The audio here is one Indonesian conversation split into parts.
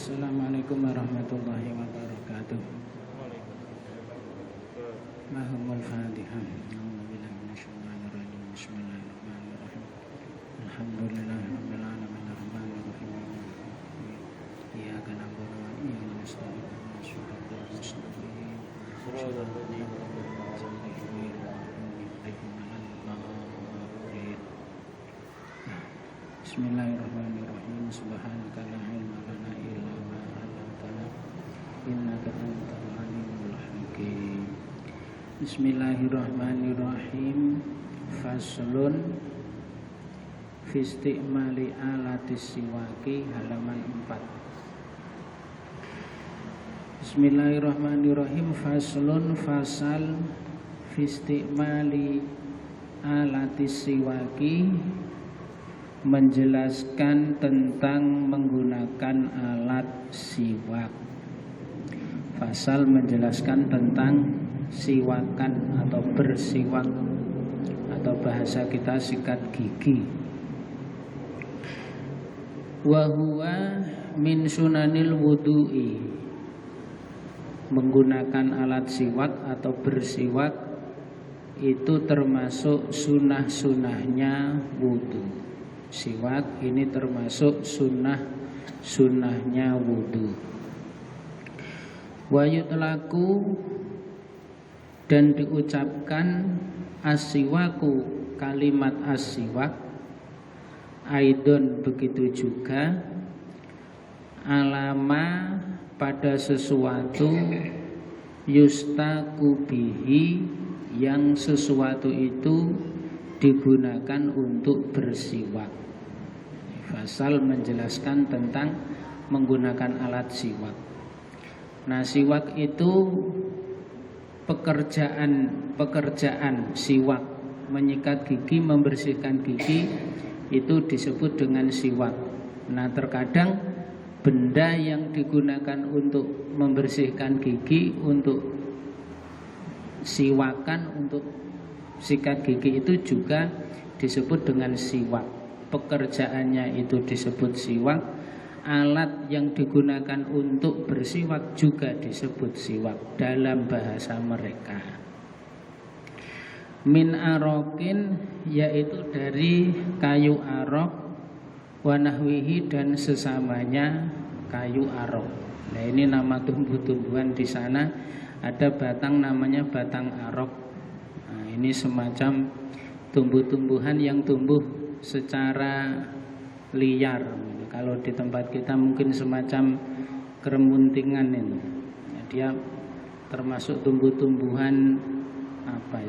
Assalamualaikum warahmatullahi wabarakatuh. Mahumul Fatihah. A'udzubillahi minasyaitonir rajim. Bismillahirrahmanirrahim. Alhamdulillahirabbil alamin arrahmanirrahim. Iyyaka na'budu wa iyyaka nasta'in. Shiratal mustaqim. Shiratal ladzina an'amta 'alaihim Bismillahirrahmanirrahim. Subhanaka la ilma lana illa ma 'allamtana innaka antal alimul hakim. Bismillahirrahmanirrahim. Faslun fi istimali alatis siwaki, halaman 4. Bismillahirrahmanirrahim. Faslun, fasal fi istimali alatis siwaki, menjelaskan tentang menggunakan alat siwak. Fasal menjelaskan tentang siwakan atau bersiwak, atau bahasa kita sikat gigi. Wa huwa min sunanil wudu'i, menggunakan alat siwak atau bersiwak itu termasuk sunnah-sunnahnya wudu. Siwak ini termasuk sunnahnya wudu. Wa yutlaku, dan diucapkan as-siwaku, kalimat as-siwak, aidon begitu juga, alama pada sesuatu, yustaku bihi, yang sesuatu itu digunakan untuk bersiwak. Fasal menjelaskan tentang menggunakan alat siwak. Nah, siwak itu pekerjaan siwak, menyikat gigi, membersihkan gigi, itu disebut dengan siwak. Nah, terkadang benda yang digunakan untuk membersihkan gigi, untuk siwakan, untuk sikat gigi, itu juga disebut dengan siwak. Pekerjaannya itu disebut siwak. Alat yang digunakan untuk bersiwak juga disebut siwak dalam bahasa mereka. Min arokin, yaitu dari kayu arok, wanahwihi, dan sesamanya kayu arok. Nah, ini nama tumbuh-tumbuhan di sana. Ada batang namanya batang arok. Nah, ini semacam tumbuh-tumbuhan yang tumbuh secara liar. Kalau di tempat kita mungkin semacam keremuntingan ini. Nah, dia termasuk tumbuh-tumbuhan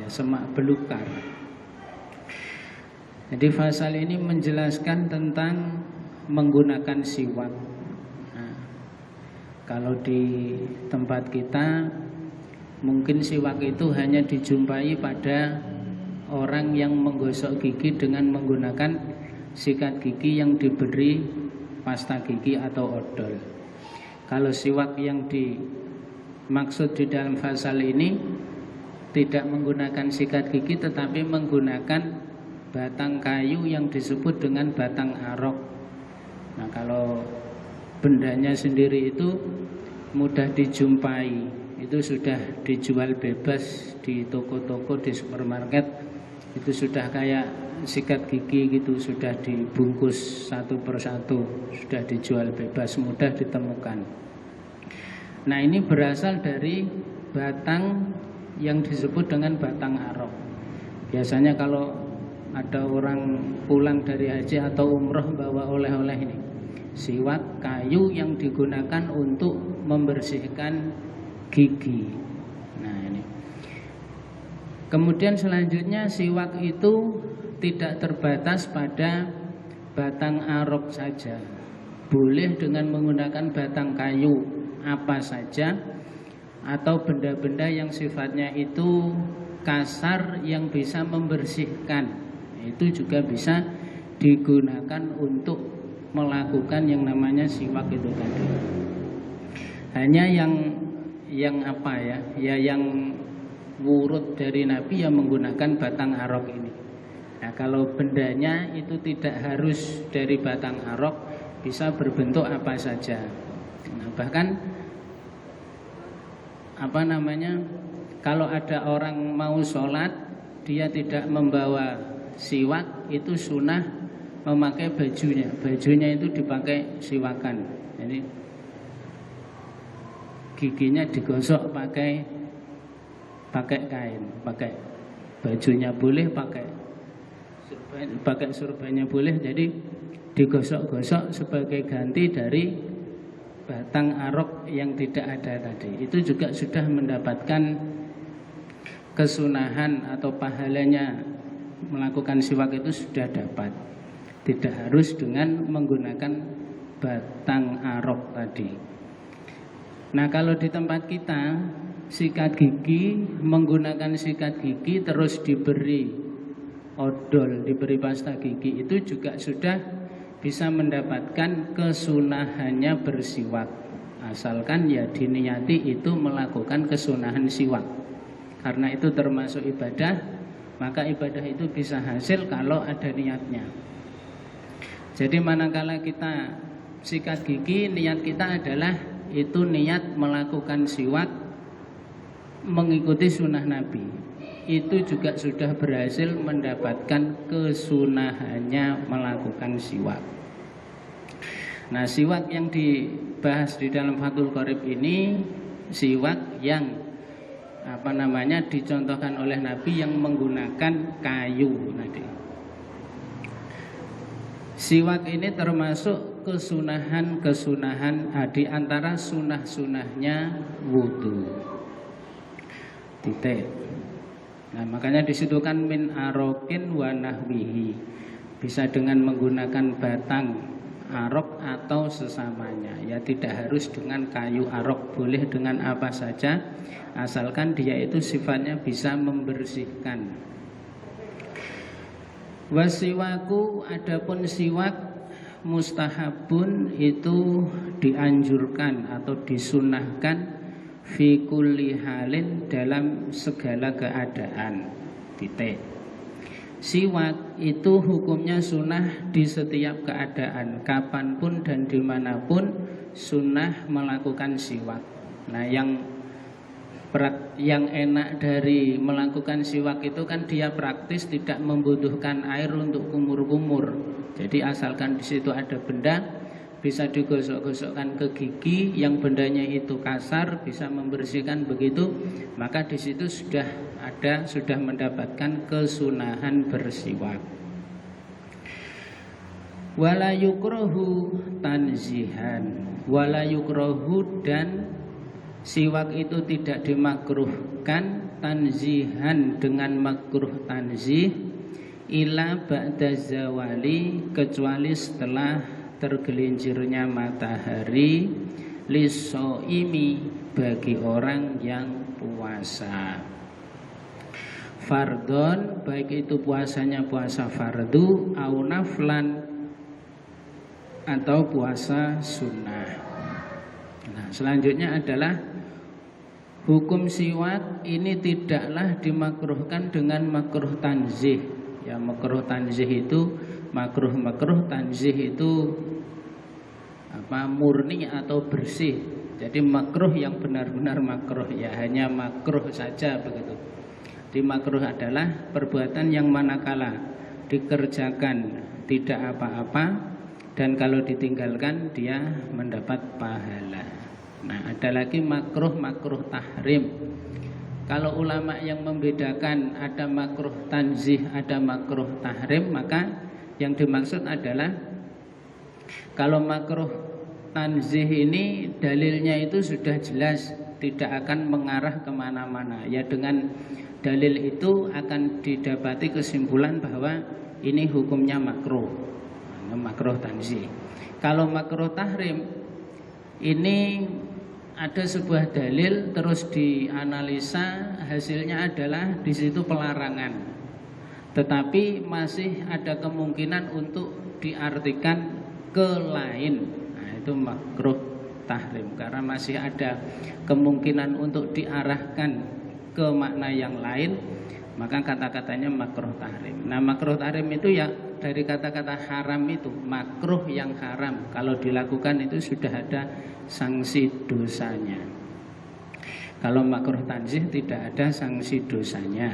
semak belukar. Jadi fasal ini menjelaskan tentang menggunakan siwak. Nah, kalau di tempat kita mungkin siwak itu hanya dijumpai pada orang yang menggosok gigi dengan menggunakan sikat gigi yang diberi pasta gigi atau odol. Kalau siwak yang dimaksud di dalam fasal ini tidak menggunakan sikat gigi, tetapi menggunakan batang kayu yang disebut dengan batang arok. Nah, kalau bendanya sendiri itu mudah dijumpai, itu sudah dijual bebas di toko-toko, di supermarket. Itu sudah kayak sikat gigi gitu, sudah dibungkus satu persatu, sudah dijual bebas, mudah ditemukan. Nah, ini berasal dari batang yang disebut dengan batang arok. Biasanya kalau ada orang pulang dari haji atau umroh bawa oleh-oleh ini, siwak kayu yang digunakan untuk membersihkan gigi. Nah, ini. Kemudian selanjutnya siwak itu tidak terbatas pada batang arok saja. Boleh dengan menggunakan batang kayu apa saja, atau benda-benda yang sifatnya itu kasar yang bisa membersihkan. Itu juga bisa digunakan untuk melakukan yang namanya siwak itu tadi. Hanya yang yang wurud dari Nabi yang menggunakan batang arok ini. Nah, kalau bendanya itu tidak harus dari batang arok, bisa berbentuk apa saja. Bahkan kalau ada orang mau sholat dia tidak membawa siwak, itu sunnah memakai bajunya. Bajunya itu dipakai siwakan. Jadi giginya digosok pakai kain, pakai bajunya boleh, pakai surbannya boleh. Jadi digosok-gosok sebagai ganti dari batang arok yang tidak ada tadi. Itu juga sudah mendapatkan kesunahan atau pahalanya melakukan siwak, itu sudah dapat. Tidak harus dengan menggunakan batang arok tadi. Nah, kalau di tempat kita sikat gigi, menggunakan sikat gigi terus diberi odol, diberi pasta gigi, itu juga sudah bisa mendapatkan kesunahannya bersiwak. Asalkan ya diniati itu melakukan kesunahan siwak. Karena itu termasuk ibadah, maka ibadah itu bisa hasil kalau ada niatnya. Jadi manakala kita sikat gigi, niat kita adalah itu niat melakukan siwak mengikuti sunnah Nabi, itu juga sudah berhasil mendapatkan kesunahannya melakukan siwak. Nah, siwak yang dibahas di dalam Fathul Qorib ini siwak yang dicontohkan oleh Nabi yang menggunakan kayu tadi. Siwak ini termasuk kesunahan di antara sunahnya wudu. Titik. Nah, makanya disitu kan min arokin wa nahwihi, bisa dengan menggunakan batang arok atau sesamanya. Ya tidak harus dengan kayu arok, boleh dengan apa saja asalkan dia itu sifatnya bisa membersihkan. Wasiwaku, adapun siwak mustahabun itu dianjurkan atau disunahkan fi kulli halin, dalam segala keadaan. Titik. Siwak itu hukumnya sunnah di setiap keadaan, kapanpun dan dimanapun sunnah melakukan siwak. Nah, yang enak dari melakukan siwak itu kan dia praktis, tidak membutuhkan air untuk kumur-kumur. Jadi asalkan di situ ada benda, bisa digosok-gosokkan ke gigi, yang bendanya itu kasar bisa membersihkan begitu, maka di situ sudah mendapatkan kesunahan bersiwak. Wala yukrahu tanzihan, wala yukrahu, dan siwak itu tidak dimakruhkan tanzihan dengan makruh tanzih ila ba'da zawali, kecuali setelah tergelincirnya matahari, lisoimi, bagi orang yang puasa. Fardon, baik itu puasanya puasa fardu, au naflan, atau puasa sunnah. Nah, selanjutnya adalah hukum siwak ini tidaklah dimakruhkan dengan makruh tanzih. Ya, makruh tanzih itu makruh tanzih itu murni atau bersih. Jadi makruh yang benar-benar makruh, ya hanya makruh saja begitu. Di makruh adalah perbuatan yang manakala dikerjakan tidak apa-apa, dan kalau ditinggalkan dia mendapat pahala. Nah, ada lagi makruh tahrim. Kalau ulama yang membedakan ada makruh tanzih, ada makruh tahrim, maka yang dimaksud adalah kalau makruh tanzih ini dalilnya itu sudah jelas, tidak akan mengarah kemana-mana. Ya, dengan dalil itu akan didapati kesimpulan bahwa ini hukumnya makruh, makruh tanzih. Kalau makruh tahrim ini ada sebuah dalil terus dianalisa, hasilnya adalah di situ pelarangan, tetapi masih ada kemungkinan untuk diartikan ke lain. Nah, itu makruh tahrim, karena masih ada kemungkinan untuk diarahkan ke makna yang lain, maka kata-katanya makruh tahrim. Nah, makruh tahrim itu ya dari kata-kata haram itu, makruh yang haram, kalau dilakukan itu sudah ada sanksi dosanya. Kalau makruh tanzih tidak ada sanksi dosanya.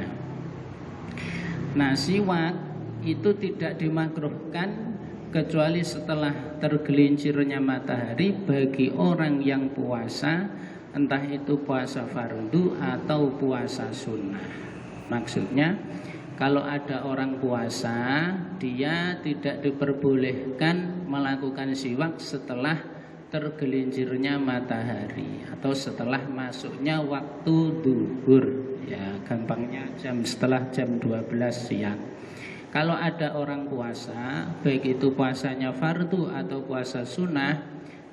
Nah, siwak itu tidak dimakruhkan kecuali setelah tergelincirnya matahari bagi orang yang puasa, entah itu puasa fardu atau puasa sunnah. Maksudnya kalau ada orang puasa, dia tidak diperbolehkan melakukan siwak setelah tergelincirnya matahari atau setelah masuknya waktu duhur, ya gampangnya setelah jam 12 siang. Kalau ada orang puasa, baik itu puasanya fardu atau puasa sunnah,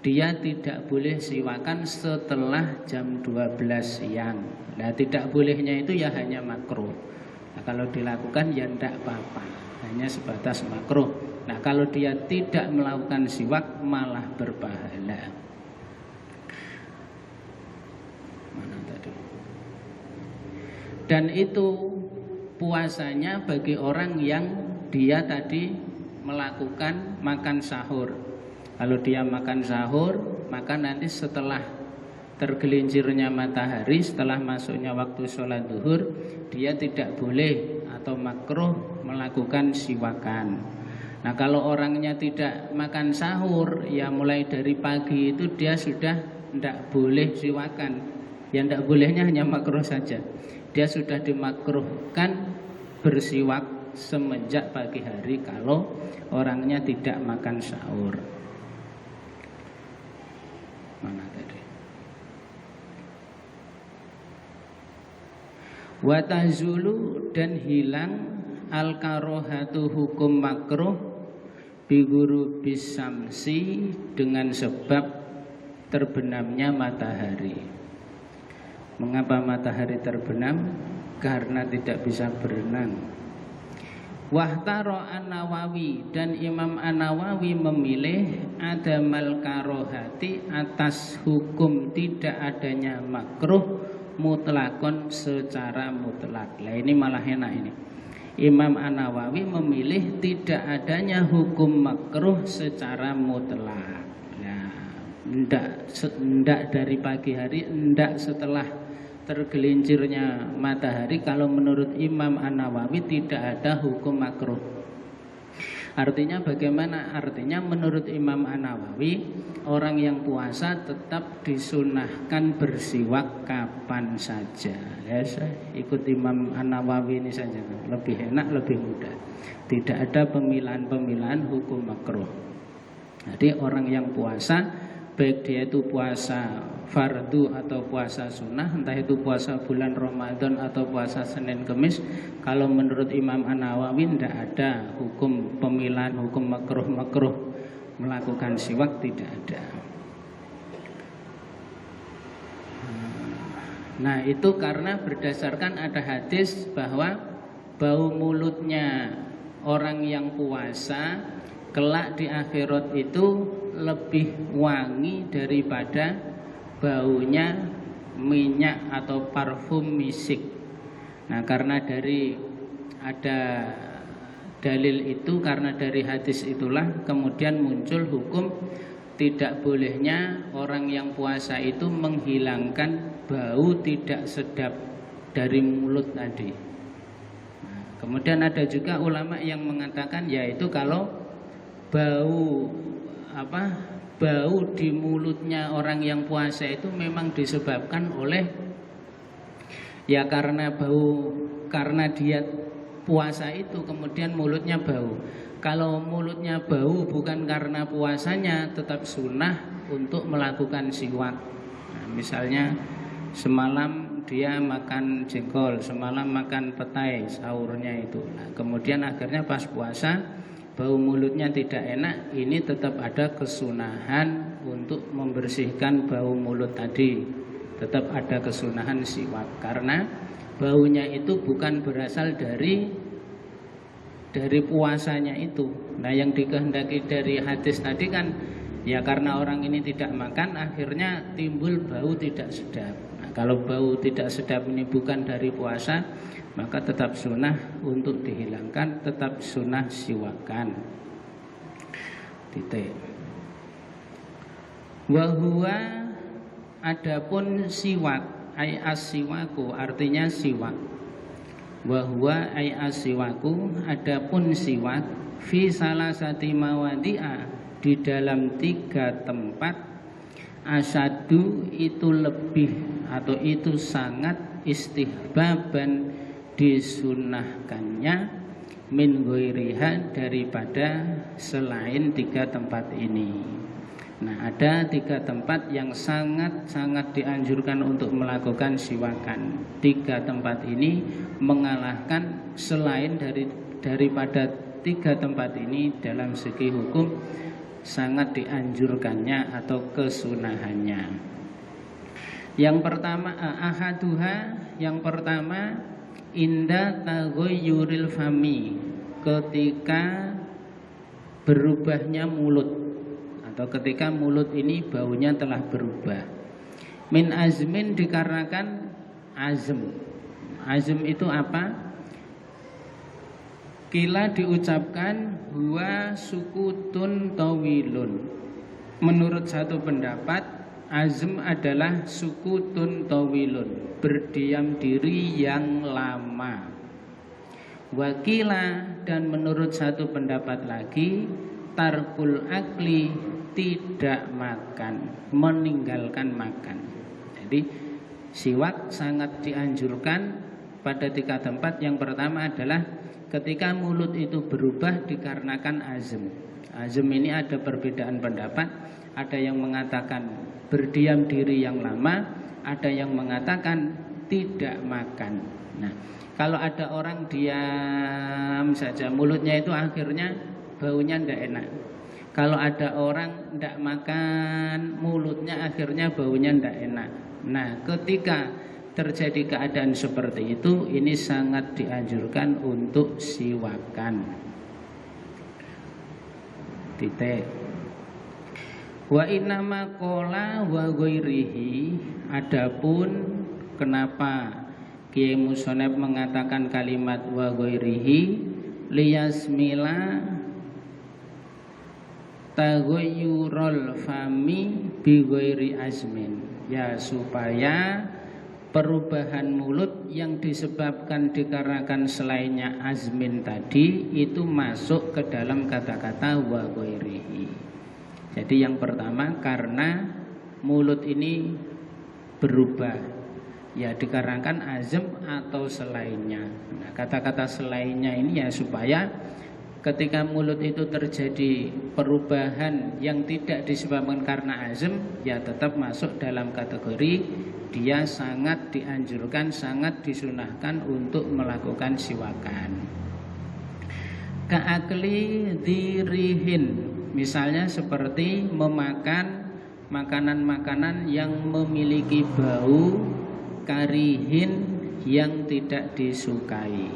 dia tidak boleh siwakan setelah jam 12 siang. Nah, tidak bolehnya itu ya hanya makruh. Nah, kalau dilakukan ya tidak apa-apa, hanya sebatas makruh. Nah, kalau dia tidak melakukan siwak malah berpahala. Mana tadi? Dan itu puasanya bagi orang yang dia tadi melakukan makan sahur. Kalau dia makan sahur, maka nanti setelah tergelincirnya matahari, setelah masuknya waktu sholat duhur, dia tidak boleh atau makruh melakukan siwakan. Nah, kalau orangnya tidak makan sahur, ya mulai dari pagi itu dia sudah tidak boleh siwakan. Yang tidak bolehnya hanya makruh saja. Dia sudah dimakruhkan bersiwak semenjak pagi hari kalau orangnya tidak makan sahur. Mana tadi? Wa tahzulu, dan hilang al-karohatu hukum makruh bi ghurubis samsi dengan sebab terbenamnya matahari. Mengapa matahari terbenam? Karena tidak bisa berenang. Wahtaro An-Nawawi, dan Imam An-Nawawi memilih adamal karohati atas hukum tidak adanya makruh mutlakon secara mutlak. Lah ini malah enak ini. Imam An-Nawawi memilih tidak adanya hukum makruh secara mutlak. Nah, ndak dari pagi hari, ndak setelah tergelincirnya matahari. Kalau menurut Imam An-Nawawi tidak ada hukum makruh. Artinya bagaimana? Artinya menurut Imam An-Nawawi, orang yang puasa tetap disunahkan bersiwak kapan saja. Ya, ikut Imam An-Nawawi ini saja, lebih enak, lebih mudah. Tidak ada pemilahan-pemilahan hukum makruh. Jadi orang yang puasa, baik dia itu puasa fardu atau puasa sunnah, entah itu puasa bulan Ramadan atau puasa Senin Kemis, kalau menurut Imam An-Nawawi tidak ada hukum pemilahan, hukum makruh melakukan siwak, tidak ada. Nah, itu karena berdasarkan ada hadis bahwa bau mulutnya orang yang puasa kelak di akhirat itu lebih wangi daripada baunya minyak atau parfum misik. Nah, karena dari ada dalil itu, karena dari hadis itulah kemudian muncul hukum tidak bolehnya orang yang puasa itu menghilangkan bau tidak sedap dari mulut tadi. Nah, kemudian ada juga ulama yang mengatakan yaitu kalau bau di mulutnya orang yang puasa itu memang disebabkan oleh ya karena dia puasa itu kemudian mulutnya bau. Kalau mulutnya bau bukan karena puasanya, tetap sunnah untuk melakukan siwak. Nah, misalnya semalam dia makan jengkol, semalam makan petai sahurnya itu. Nah, kemudian akhirnya pas puasa bau mulutnya tidak enak, ini tetap ada kesunahan untuk membersihkan bau mulut tadi. Tetap ada kesunahan siwak karena baunya itu bukan berasal dari puasanya itu. Nah, yang dikehendaki dari hadis tadi kan ya karena orang ini tidak makan akhirnya timbul bau tidak sedap. Nah, Nah, kalau bau tidak sedap ini bukan dari puasa, maka tetap sunnah untuk dihilangkan, tetap sunnah siwakan. Titik. Wahua adapun siwak, ay as-siwaku artinya siwak. Wahua ay as-siwaku adapun siwak fi salasati mawadi'a di dalam 3 tempat asyadu itu lebih atau itu sangat istihbaban disunahkannya min ghairiha daripada selain 3 tempat ini. Nah, ada 3 tempat yang sangat-sangat dianjurkan untuk melakukan siwakan. 3 tempat ini mengalahkan selain daripada 3 tempat ini dalam segi hukum sangat dianjurkannya atau kesunahannya. Yang pertama ahaduha, yang pertama inda taghayyuril fami, ketika berubahnya mulut atau ketika mulut ini baunya telah berubah. Min azmin dikarenakan azm. Azm itu apa? Kila diucapkan huwa sukutun tawilun. Menurut satu pendapat, azm adalah sukutun tawilun, berdiam diri yang lama. Wakila, dan menurut satu pendapat lagi, tarkul akli, tidak makan, meninggalkan makan. Jadi siwak sangat dianjurkan pada 3 tempat. Yang pertama adalah ketika mulut itu berubah dikarenakan azm. Azm ini ada perbedaan pendapat. Ada yang mengatakan berdiam diri yang lama, ada yang mengatakan tidak makan. Nah, kalau ada orang diam saja, mulutnya itu akhirnya baunya tidak enak. Kalau ada orang tidak makan, mulutnya akhirnya baunya tidak enak. Nah, ketika terjadi keadaan seperti itu, ini sangat dianjurkan untuk siwakan. Titik. Wa innama qala wa ghairihi, adapun kenapa Kiai Musoneb mengatakan kalimat wa ghairihi liyasmila taghayyurul fami bi ghairi azmin, ya supaya perubahan mulut yang disebabkan dikarenakan selainnya azmin tadi itu masuk ke dalam kata-kata wa ghairihi. Jadi yang pertama karena mulut ini berubah, ya dikarenakan azm atau selainnya. Nah, kata-kata selainnya ini ya supaya ketika mulut itu terjadi perubahan yang tidak disebabkan karena azm, ya tetap masuk dalam kategori dia sangat dianjurkan, sangat disunahkan untuk melakukan siwakan. Ka'akli dirihin, misalnya seperti memakan makanan-makanan yang memiliki bau karihin yang tidak disukai.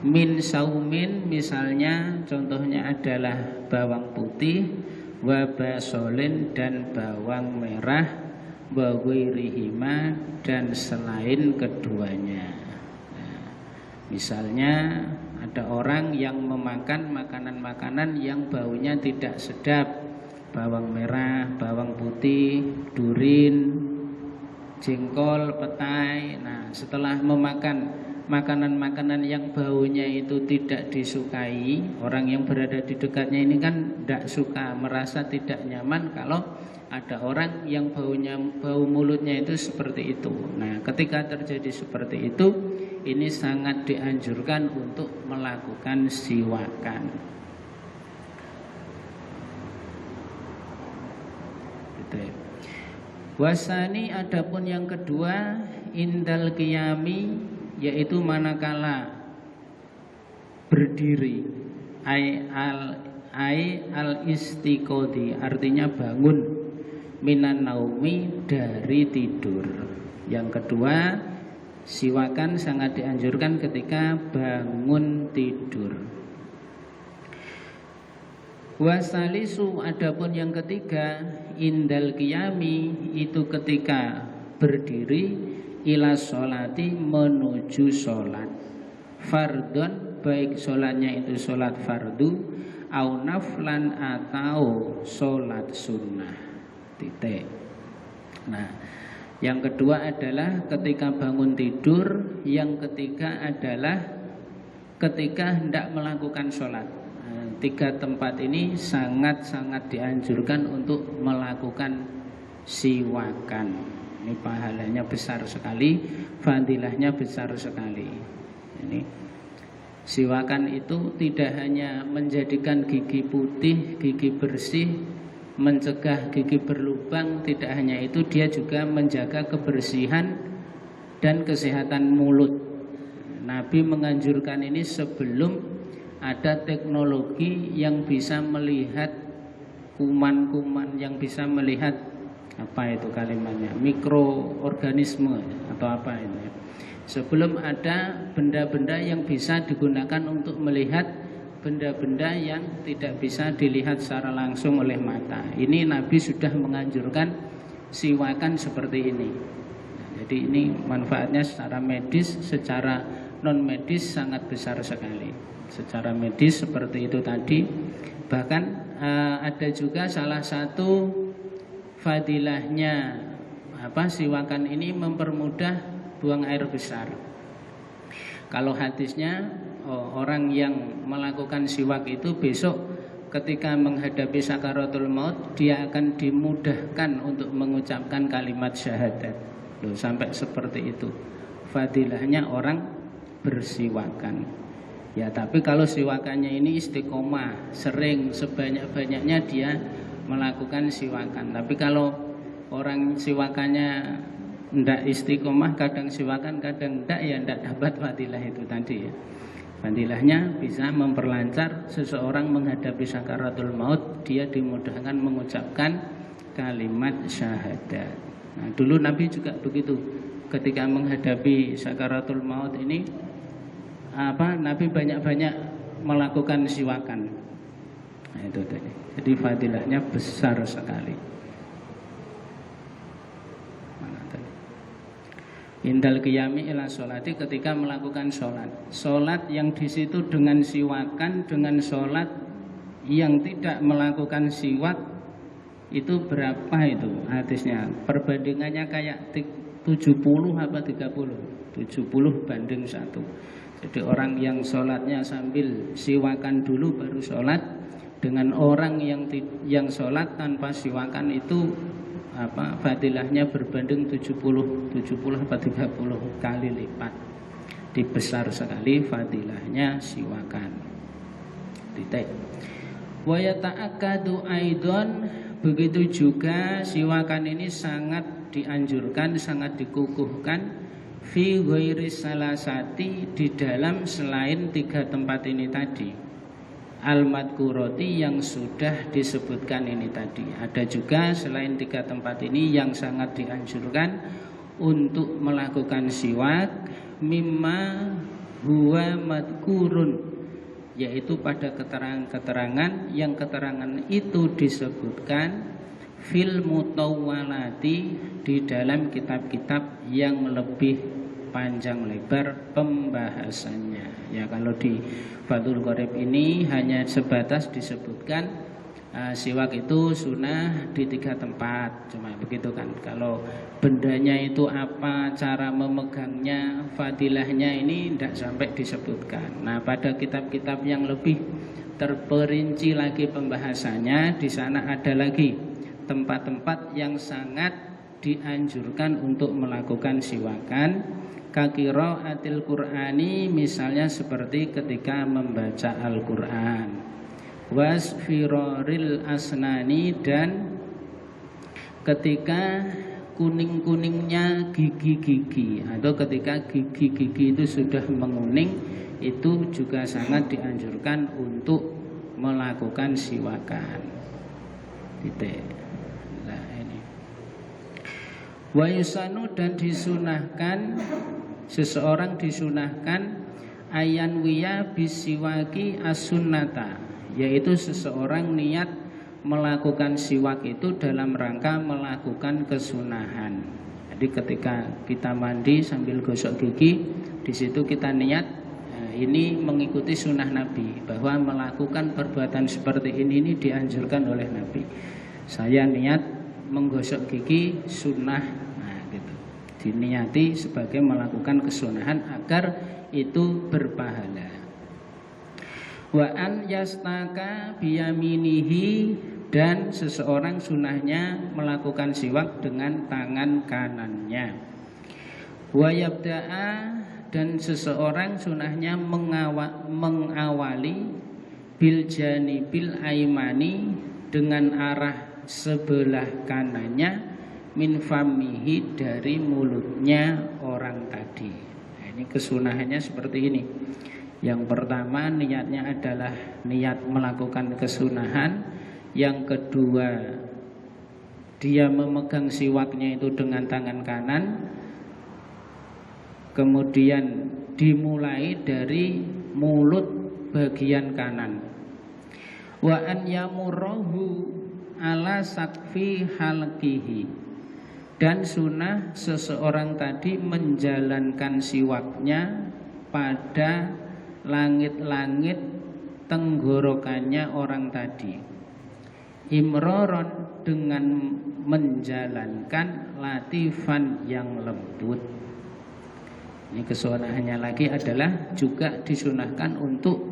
Min saumin, misalnya contohnya adalah bawang putih, wa basolin, dan bawang merah, wa ghairihima, dan selain keduanya. Nah, misalnya ada orang yang memakan makanan-makanan yang baunya tidak sedap, bawang merah, bawang putih, durin, jengkol, petai. Nah, setelah memakan makanan-makanan yang baunya itu tidak disukai, orang yang berada di dekatnya ini kan tidak suka, merasa tidak nyaman kalau ada orang yang bau mulutnya itu seperti itu. Nah, ketika terjadi seperti itu, ini sangat dianjurkan untuk melakukan siwakan. Wasani, adapun yang kedua, indal qiyami, yaitu manakala berdiri, al istiqodi, artinya bangun, minan naumi, dari tidur. Yang kedua, siwakan sangat dianjurkan ketika bangun tidur. Wasalisu, adapun yang ketiga, indal qiyami, itu ketika berdiri ila sholati menuju sholat fardon baik sholatnya itu sholat fardu au naflan atau sholat sunnah titik. Nah yang kedua adalah ketika bangun tidur, yang ketiga adalah ketika hendak melakukan sholat. Nah, 3 tempat ini sangat-sangat dianjurkan untuk melakukan siwakan. Ini pahalanya besar sekali, fadilahnya besar sekali. Ini siwakan itu tidak hanya menjadikan gigi putih, gigi bersih, mencegah gigi berlubang, tidak hanya itu, dia juga menjaga kebersihan dan kesehatan mulut. Nabi menganjurkan ini sebelum ada teknologi yang bisa melihat kuman-kuman, yang bisa melihat apa itu kalimatnya, mikroorganisme atau apa ini. Sebelum ada benda-benda yang bisa digunakan untuk melihat benda-benda yang tidak bisa dilihat secara langsung oleh mata. Ini Nabi sudah menganjurkan siwakan seperti ini. Jadi ini manfaatnya secara medis, secara non medis sangat besar sekali. Secara medis seperti itu tadi. Bahkan ada juga salah satu fadilahnya siwakan ini mempermudah buang air besar. Kalau hadisnya orang yang melakukan siwak itu besok ketika menghadapi sakaratul maut dia akan dimudahkan untuk mengucapkan kalimat syahadat. Loh, sampai seperti itu fadilahnya orang bersiwakan. Ya tapi kalau siwakannya ini istiqomah, sering, sebanyak-banyaknya dia melakukan siwakan. Tapi kalau orang siwakannya ndak istiqomah, kadang siwakan kadang ndak, ya ndak dapat fadilah itu tadi ya. Fadilahnya bisa memperlancar seseorang menghadapi sakaratul maut, dia dimudahkan mengucapkan kalimat syahadat. Nah, dulu Nabi juga begitu. Ketika menghadapi sakaratul maut ini Nabi banyak-banyak melakukan siwakan. Nah, itu tadi. Jadi fadilahnya besar sekali. Mana tadi? Indal qiyami ila sholati, ketika melakukan sholat. Sholat yang di situ dengan siwakan, dengan sholat yang tidak melakukan siwak, itu berapa itu hadisnya? Perbandingannya kayak 70 apa 30? 70 banding 1. Jadi orang yang sholatnya sambil siwakan dulu baru sholat, dengan orang yang sholat tanpa siwakan itu fadilahnya berbanding 70 apa 30 kali lipat. Dibesar sekali fadilahnya siwakan. Titik. Wa yata'akkadu aidon, begitu juga siwakan ini sangat dianjurkan, sangat dikukuhkan fi ghairi salasati, di dalam selain 3 tempat ini tadi. Al-madkuroti yang sudah disebutkan ini tadi. Ada juga selain 3 tempat ini yang sangat dianjurkan untuk melakukan siwak, mimma huwa madkurun, yaitu pada keterangan-keterangan yang keterangan itu disebutkan fil mutawwalati, di dalam kitab-kitab yang lebih panjang lebar pembahasannya. Ya kalau di Fathul Qorib ini hanya sebatas disebutkan siwak itu sunnah di 3 tempat, cuma begitu kan. Kalau bendanya itu apa, cara memegangnya, fadilahnya ini tidak sampai disebutkan. Nah pada kitab-kitab yang lebih terperinci lagi pembahasannya, di sana ada lagi tempat-tempat yang sangat dianjurkan untuk melakukan siwakan. Qiraatil Qur'ani, misalnya seperti ketika membaca Al-Qur'an. Wasfiraril asnani, dan ketika kuning-kuningnya gigi-gigi, atau ketika gigi-gigi itu sudah menguning, itu juga sangat dianjurkan untuk melakukan siwakan. Titik. Nah ini. Wa yusanu, dan disunahkan, seseorang disunahkan ayan wiya bisiwaki as-sunnata, yaitu seseorang niat melakukan siwak itu dalam rangka melakukan kesunahan. Jadi Jadi ketika kita mandi sambil gosok gigi, di situ kita niat ini mengikuti sunnah Nabi, bahwa melakukan perbuatan seperti ini dianjurkan oleh Nabi. Saya niat menggosok gigi sunnah, gitu. Diniati sebagai melakukan kesunahan agar itu berpahala. Wa an yastaka biyaminihi, dan seseorang sunahnya melakukan siwak dengan tangan kanannya. Wa yabda'a, dan seseorang sunahnya mengawali bil janibil aimani, dengan arah sebelah kanannya, min famihi, dari mulutnya orang tadi. Nah, ini kesunahannya seperti ini. Yang pertama niatnya adalah niat melakukan kesunahan. Yang kedua, dia memegang siwaknya itu dengan tangan kanan. Kemudian dimulai dari mulut bagian kanan. Wa an yamurrahu ala sakfi halqihi, dan sunnah seseorang tadi menjalankan siwaknya pada langit-langit tenggorokannya orang tadi. Imroron, dengan menjalankan latifan yang lembut. Ini kesunahannya lagi adalah juga disunahkan untuk,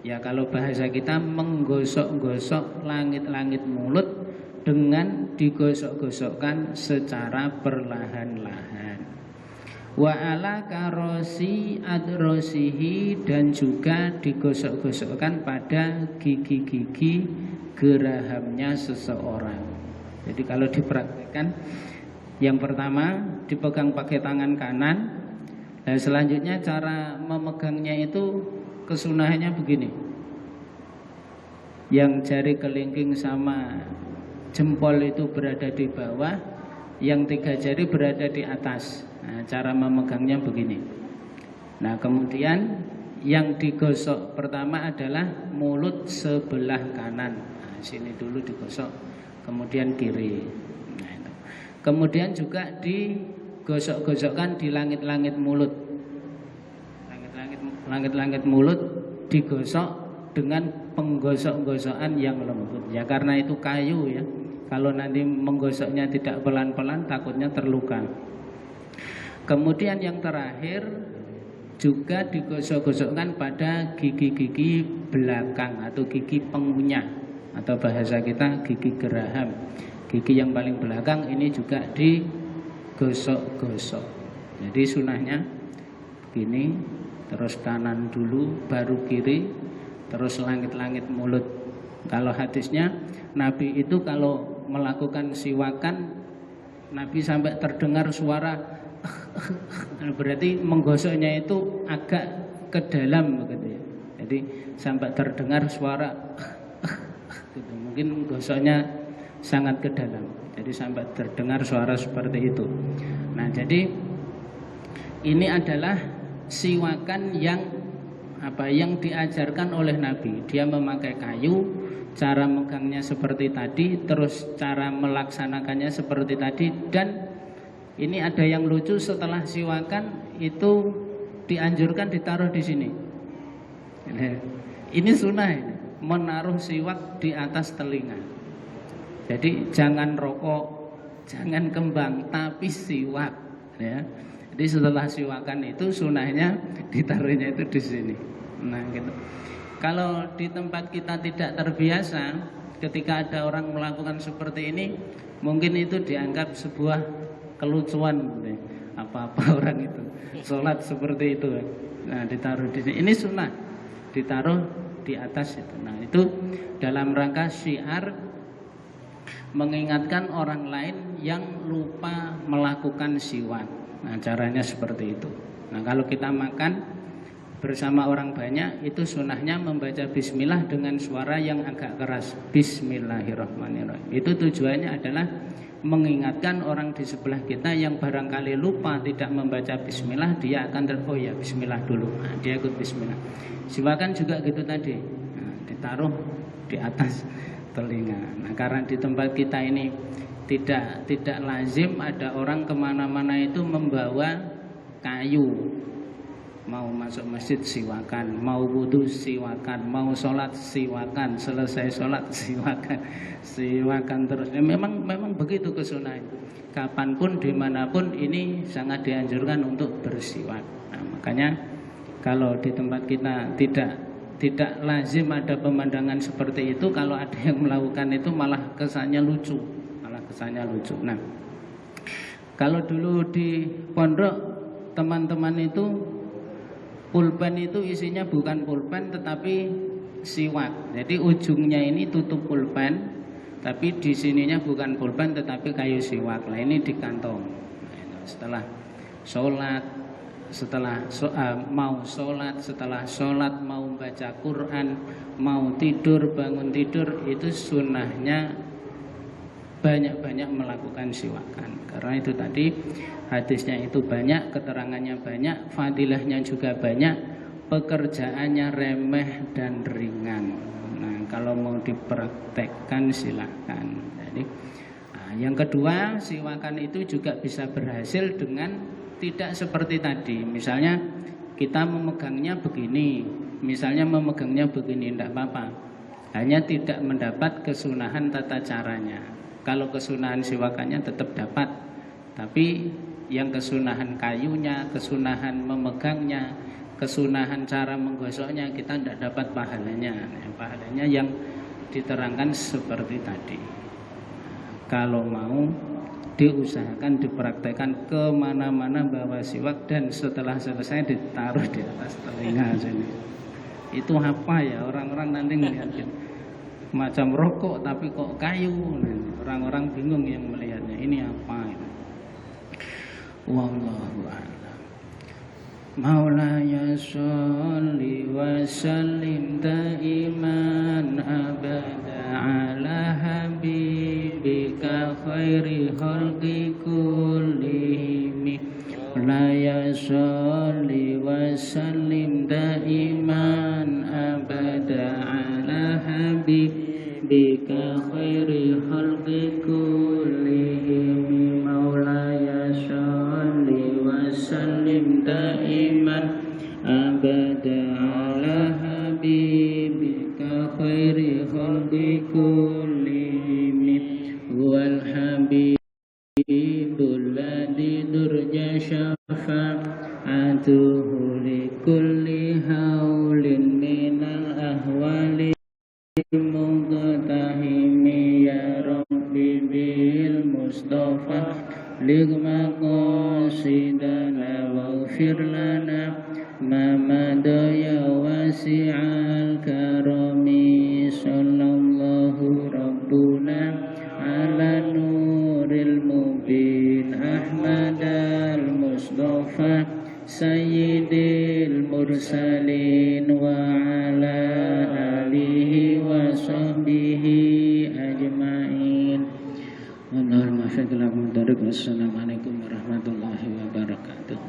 ya kalau bahasa kita, menggosok-gosok langit-langit mulut dengan digosok-gosokkan secara perlahan-lahan. Wa ala karosi adrosihi, dan juga digosok-gosokkan pada gigi-gigi gerahamnya seseorang. Jadi kalau dipraktikkan, yang pertama dipegang pakai tangan kanan. Dan selanjutnya cara memegangnya itu kesunahannya begini. Yang jari kelingking sama jempol itu berada di bawah, yang 3 jari berada di atas. Nah, cara memegangnya begini. Nah, kemudian yang digosok pertama adalah mulut sebelah kanan. Nah, sini dulu digosok, kemudian kiri. Nah, itu. Kemudian juga digosok-gosokkan di langit-langit mulut. Langit-langit mulut digosok dengan penggosok-gosokan yang lembut. Ya karena itu kayu ya. Kalau nanti menggosoknya tidak pelan-pelan takutnya terluka. Kemudian yang terakhir juga digosok-gosokkan pada gigi-gigi belakang atau gigi pengunyah, atau bahasa kita gigi geraham. Gigi yang paling belakang ini juga digosok-gosok. Jadi sunahnya begini, terus kanan dulu baru kiri, terus langit-langit mulut. Kalau hadisnya Nabi itu kalau melakukan siwakan, Nabi sampai terdengar suara berarti menggosoknya itu agak ke dalam begitu ya. Jadi sampai terdengar suara gitu. Mungkin gosoknya sangat ke dalam. Jadi sampai terdengar suara seperti itu. Nah, jadi ini adalah siwakan yang diajarkan oleh Nabi. Dia memakai kayu, cara megangnya seperti tadi, terus cara melaksanakannya seperti tadi. Dan ini ada yang lucu, setelah siwakan itu dianjurkan ditaruh di sini. Ini sunnah ini, menaruh siwak di atas telinga. Jadi jangan rokok, jangan kembang, tapi siwak ya. Jadi setelah siwakan itu sunahnya ditaruhnya itu di sini. Nah gitu. Kalau di tempat kita tidak terbiasa, ketika ada orang melakukan seperti ini, mungkin itu dianggap sebuah kelucuan gitu. Apa-apa orang itu sholat seperti itu. Nah ditaruh di sini. Ini sunnah, ditaruh di atas itu. Nah itu dalam rangka syiar, mengingatkan orang lain yang lupa melakukan siwak. Nah caranya seperti itu. Nah kalau kita makan bersama orang banyak, itu sunahnya membaca bismillah dengan suara yang agak keras. Bismillahirrahmanirrahim. Itu tujuannya adalah mengingatkan orang di sebelah kita yang barangkali lupa tidak membaca bismillah, dia akan oh ya bismillah dulu. Nah, dia ikut bismillah. Siwakan juga gitu tadi. Nah, ditaruh di atas telinga. Nah karena di tempat kita ini Tidak lazim ada orang kemana-mana itu membawa kayu. Mau masuk masjid siwakan, mau wudhu siwakan, mau sholat siwakan, selesai sholat siwakan terus. Memang begitu kesunahan. Kapanpun dimanapun ini sangat dianjurkan untuk bersiwak. Nah, makanya kalau di tempat kita tidak lazim ada pemandangan seperti itu. Kalau ada yang melakukan itu malah kesannya lucu. Nah, kalau dulu di pondok teman-teman itu pulpen itu isinya bukan pulpen tetapi siwak. Jadi ujungnya ini tutup pulpen, tapi di sininya bukan pulpen tetapi kayu siwak. Lah ini di kantong. Setelah sholat, mau sholat, setelah sholat mau baca Quran, mau tidur, bangun tidur, itu sunnahnya banyak-banyak melakukan siwakan. Karena itu tadi hadisnya itu banyak, keterangannya banyak, fadilahnya juga banyak, pekerjaannya remeh dan ringan. Nah, kalau mau dipraktekkan silahkan. Jadi, yang kedua, siwakan itu juga bisa berhasil dengan tidak seperti tadi. Misalnya kita memegangnya begini, tidak apa-apa. Hanya tidak mendapat kesunahan tata caranya. Kalau kesunahan siwakannya tetap dapat, tapi yang kesunahan kayunya, kesunahan memegangnya, kesunahan cara menggosoknya kita tidak dapat pahalanya. Pahalanya yang diterangkan seperti tadi. Kalau mau diusahakan dipraktekkan kemana-mana bawa siwak dan setelah selesai ditaruh di atas telinga sini. Itu apa ya, orang-orang nanti ngeliatin macam rokok tapi kok kayu. Orang-orang bingung yang melihatnya, ini apa itu. Wallahu a'lam. Maulaya sholli wa sallim daiman abada ala habibika khairi khalqi kullihim. Maulaya sholli wa sallim daiman abada ala habibika khairi khalqi kullihim. Maulaya sholli wa sallim daiman abada ala habibika khairi khalqi kullihim. Wal habibul ladzi durja syafa'atuhu li kulli haulin minal ahwali muqtahimi ya rabbi bil mustafa ligma qasidana waghfir lana ma madaya wasi'al karami. Sallallahu rabbuna ala nuril mubin Ahmad al mustafa sayyidil mursalin wa ala alihi wa sahbihi ajma'in. Wassalamualaikum warahmatullahi wabarakatuh.